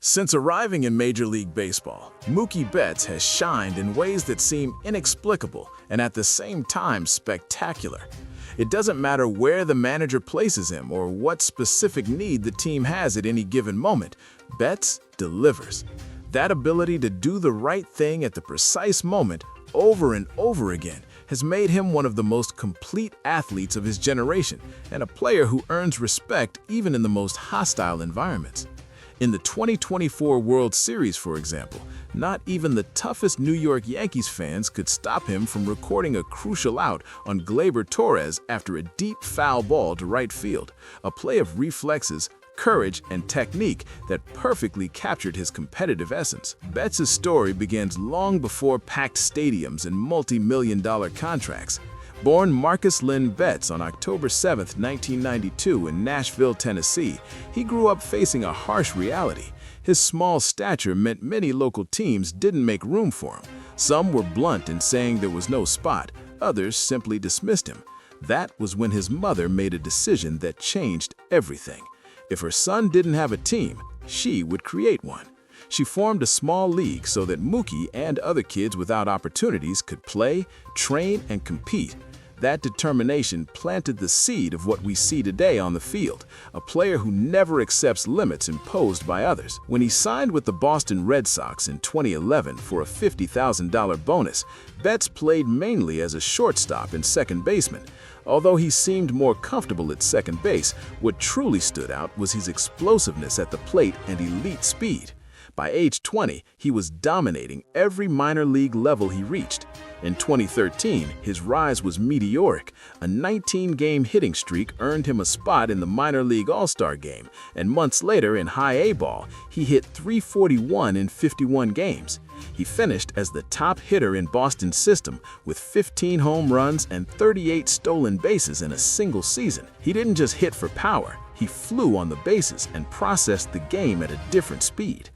Since arriving in Major League Baseball, Mookie Betts has shined in ways that seem inexplicable and at the same time spectacular. It doesn't matter where the manager places him or what specific need the team has at any given moment, Betts delivers. That ability to do the right thing at the precise moment over and over again has made him one of the most complete athletes of his generation and a player who earns respect even in the most hostile environments. In the 2024 World Series, for example, not even the toughest New York Yankees fans could stop him from recording a crucial out on Gleyber Torres after a deep foul ball to right field, a play of reflexes, courage, and technique that perfectly captured his competitive essence. Betts' story begins long before packed stadiums and multi-million-dollar contracts. Born Marcus Lynn Betts on October 7, 1992 in Nashville, Tennessee, he grew up facing a harsh reality. His small stature meant many local teams didn't make room for him. Some were blunt in saying there was no spot, others simply dismissed him. That was when his mother made a decision that changed everything. If her son didn't have a team, she would create one. She formed a small league so that Mookie and other kids without opportunities could play, train, and compete. That determination planted the seed of what we see today on the field, a player who never accepts limits imposed by others. When he signed with the Boston Red Sox in 2011 for a $50,000 bonus, Betts played mainly as a shortstop and second baseman. Although he seemed more comfortable at second base, what truly stood out was his explosiveness at the plate and elite speed. By age 20, he was dominating every minor league level he reached. In 2013, his rise was meteoric. A 19-game hitting streak earned him a spot in the minor league All-Star game, and months later in high A ball, he hit .341 in 51 games. He finished as the top hitter in Boston's system with 15 home runs and 38 stolen bases in a single season. He didn't just hit for power, he flew on the bases and processed the game at a different speed.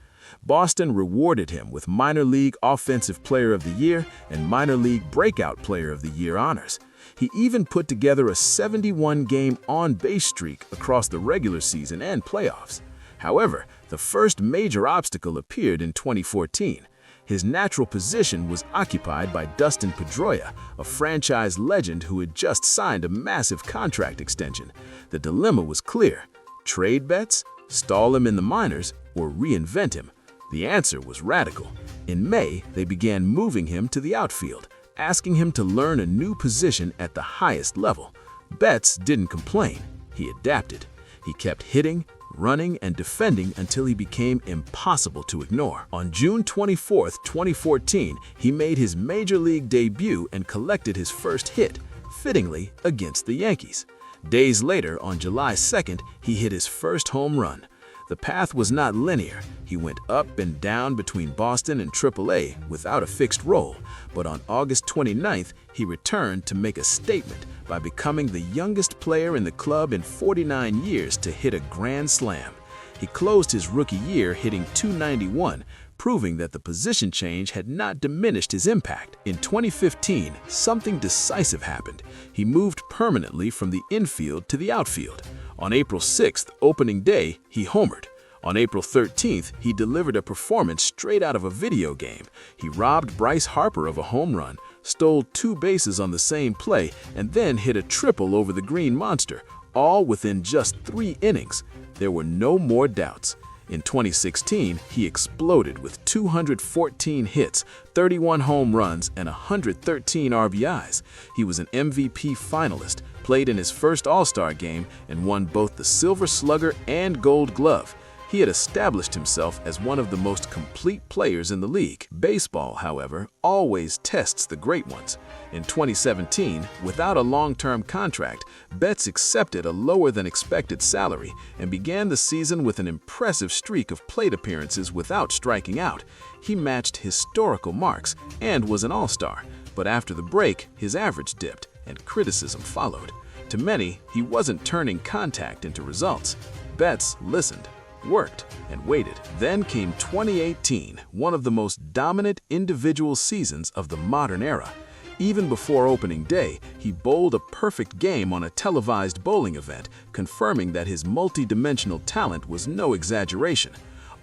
Boston rewarded him with Minor League Offensive Player of the Year and Minor League Breakout Player of the Year honors. He even put together a 71-game on-base streak across the regular season and playoffs. However, the first major obstacle appeared in 2014. His natural position was occupied by Dustin Pedroia, a franchise legend who had just signed a massive contract extension. The dilemma was clear: trade Betts, stall him in the minors, or reinvent him. The answer was radical. In May, they began moving him to the outfield, asking him to learn a new position at the highest level. Betts didn't complain. He adapted. He kept hitting, running, and defending until he became impossible to ignore. On June 24, 2014, he made his major league debut and collected his first hit, fittingly against the Yankees. Days later, on July 2nd, he hit his first home run. The path was not linear. He went up and down between Boston and AAA without a fixed role, but on August 29th, he returned to make a statement by becoming the youngest player in the club in 49 years to hit a grand slam. He closed his rookie year hitting .291, proving that the position change had not diminished his impact. In 2015, something decisive happened. He moved permanently from the infield to the outfield. On April 6th, opening day, he homered. On April 13th, he delivered a performance straight out of a video game. He robbed Bryce Harper of a home run, stole 2 bases on the same play, and then hit a triple over the Green Monster, all within just 3 innings. There were no more doubts. In 2016, he exploded with 214 hits, 31 home runs, and 113 RBIs. He was an MVP finalist, played in his first All-Star game, and won both the Silver Slugger and Gold Glove. He had established himself as one of the most complete players in the league. Baseball, however, always tests the great ones. In 2017, without a long-term contract, Betts accepted a lower-than-expected salary and began the season with an impressive streak of plate appearances without striking out. He matched historical marks and was an all-star, but after the break, his average dipped, and criticism followed. To many, he wasn't turning contact into results. Betts listened, worked, and waited. Then came 2018, one of the most dominant individual seasons of the modern era. Even before opening day, he bowled a perfect game on a televised bowling event, confirming that his multi-dimensional talent was no exaggeration.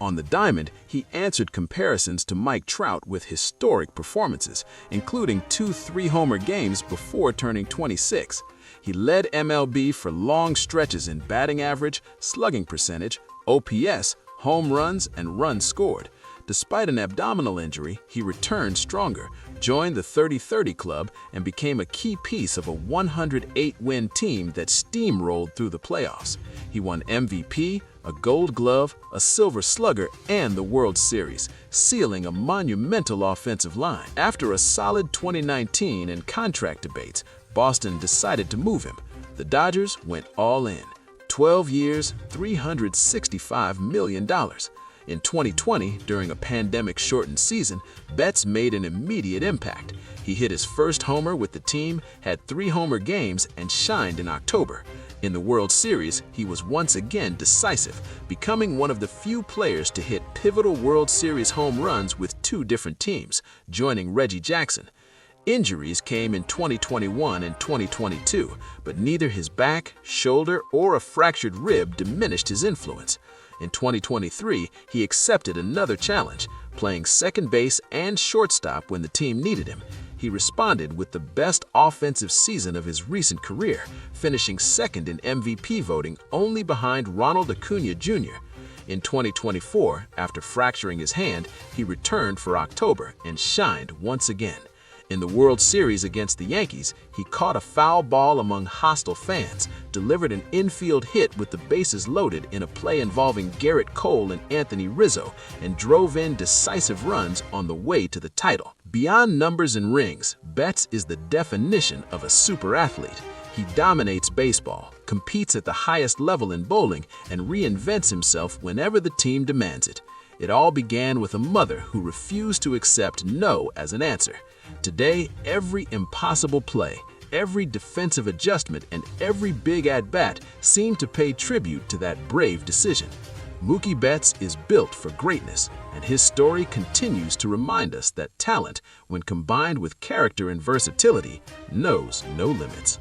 On the diamond, he answered comparisons to Mike Trout with historic performances, including 2 3-homer games before turning 26. He led MLB for long stretches in batting average, slugging percentage, OPS, home runs, and runs scored. Despite an abdominal injury, he returned stronger, joined the 30-30 club, and became a key piece of a 108-win team that steamrolled through the playoffs. He won MVP, a Gold Glove, a Silver Slugger, and the World Series, sealing a monumental offensive line. After a solid 2019 and contract debates, Boston decided to move him. The Dodgers went all in. 12 years, $365 million. In 2020, during a pandemic-shortened season, Betts made an immediate impact. He hit his first homer with the team, had 3-homer games, and shined in October. In the World Series, he was once again decisive, becoming one of the few players to hit pivotal World Series home runs with 2 different teams, joining Reggie Jackson. Injuries came in 2021 and 2022, but neither his back, shoulder, or a fractured rib diminished his influence. In 2023, he accepted another challenge, playing second base and shortstop when the team needed him. He responded with the best offensive season of his recent career, finishing second in MVP voting only behind Ronald Acuna Jr. In 2024, after fracturing his hand, he returned for October and shined once again. In the World Series against the Yankees, he caught a foul ball among hostile fans, delivered an infield hit with the bases loaded in a play involving Garrett Cole and Anthony Rizzo, and drove in decisive runs on the way to the title. Beyond numbers and rings, Betts is the definition of a super athlete. He dominates baseball, competes at the highest level in bowling, and reinvents himself whenever the team demands it. It all began with a mother who refused to accept no as an answer. Today, every impossible play, every defensive adjustment, and every big at-bat seem to pay tribute to that brave decision. Mookie Betts is built for greatness, and his story continues to remind us that talent, when combined with character and versatility, knows no limits.